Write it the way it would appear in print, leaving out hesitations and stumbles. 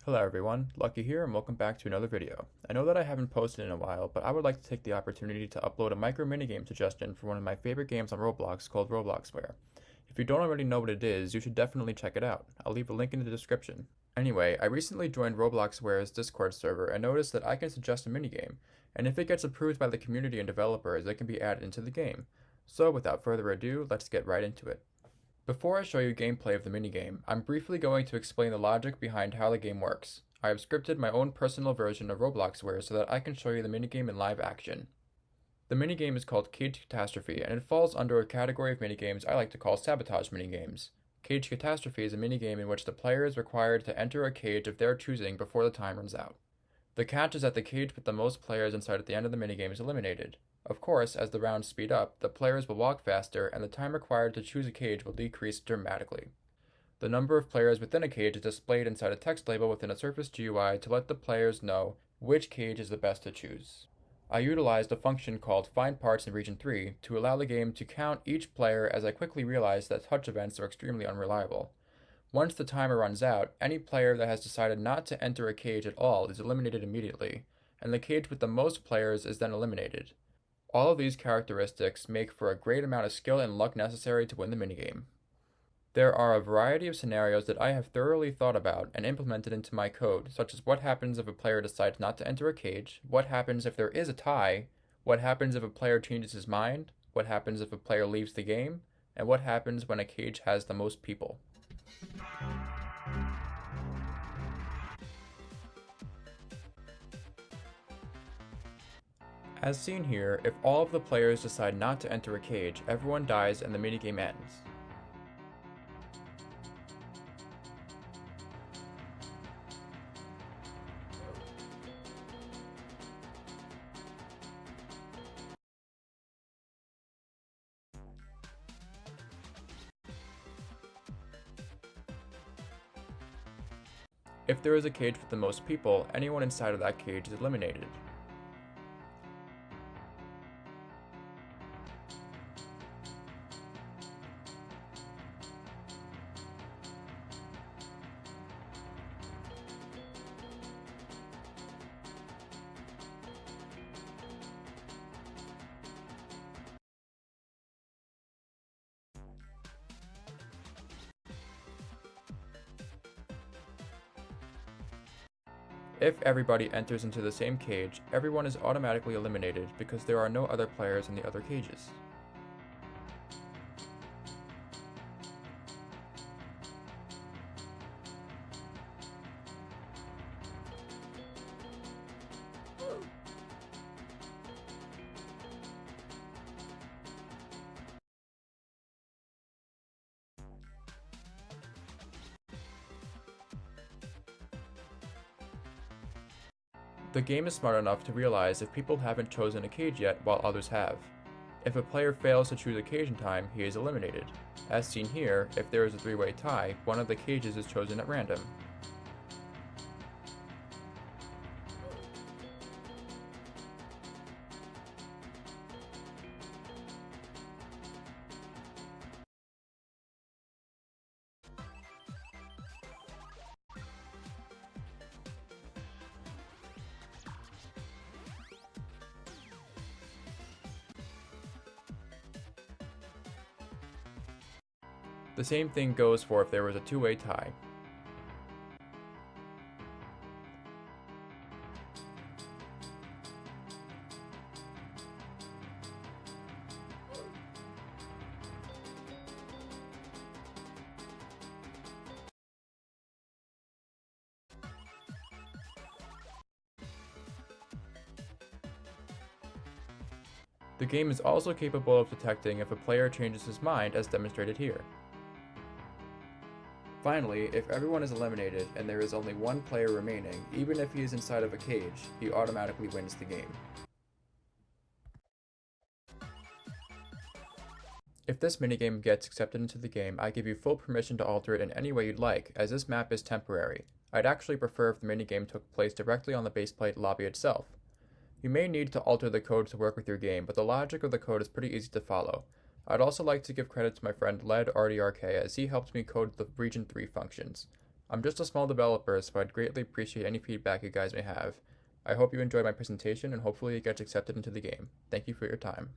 Hello everyone, Lucky here and welcome back to another video. I know that I haven't posted in a while, but I would like to take the opportunity to upload a micro minigame suggestion for one of my favorite games on Roblox called RBLXWare. If you don't already know what it is, you should definitely check it out. I'll leave a link in the description. Anyway, I recently joined RBLXWare's Discord server and noticed that I can suggest a minigame, and if it gets approved by the community and developers, it can be added into the game. So without further ado, let's get right into it. Before I show you gameplay of the minigame, I'm briefly going to explain the logic behind how the game works. I have scripted my own personal version of RBLXWare so that I can show you the minigame in live action. The minigame is called Cage Catastrophe, and it falls under a category of minigames I like to call sabotage minigames. Cage Catastrophe is a minigame in which the player is required to enter a cage of their choosing before the time runs out. The catch is that the cage with the most players inside at the end of the minigame is eliminated. Of course, as the rounds speed up, the players will walk faster and the time required to choose a cage will decrease dramatically. The number of players within a cage is displayed inside a text label within a Surface GUI to let the players know which cage is the best to choose. I utilized a function called Find Parts in Region 3 to allow the game to count each player, as I quickly realized that touch events are extremely unreliable. Once the timer runs out, any player that has decided not to enter a cage at all is eliminated immediately, and the cage with the most players is then eliminated. All of these characteristics make for a great amount of skill and luck necessary to win the minigame. There are a variety of scenarios that I have thoroughly thought about and implemented into my code, such as what happens if a player decides not to enter a cage, what happens if there is a tie, what happens if a player changes his mind, what happens if a player leaves the game, and what happens when a cage has the most people. As seen here, if all of the players decide not to enter a cage, everyone dies and the minigame ends. If there is a cage with the most people, anyone inside of that cage is eliminated. If everybody enters into the same cage, everyone is automatically eliminated because there are no other players in the other cages. The game is smart enough to realize if people haven't chosen a cage yet while others have. If a player fails to choose a cage in time, he is eliminated. As seen here, if there is a three-way tie, one of the cages is chosen at random. The same thing goes for if there was a two-way tie. The game is also capable of detecting if a player changes his mind, as demonstrated here. Finally, if everyone is eliminated and there is only one player remaining, even if he is inside of a cage, he automatically wins the game. If this minigame gets accepted into the game, I give you full permission to alter it in any way you'd like, as this map is temporary. I'd actually prefer if the minigame took place directly on the baseplate lobby itself. You may need to alter the code to work with your game, but the logic of the code is pretty easy to follow. I'd also like to give credit to my friend Led RDRK, as he helped me code the Region 3 functions. I'm just a small developer, so I'd greatly appreciate any feedback you guys may have. I hope you enjoyed my presentation and hopefully it gets accepted into the game. Thank you for your time.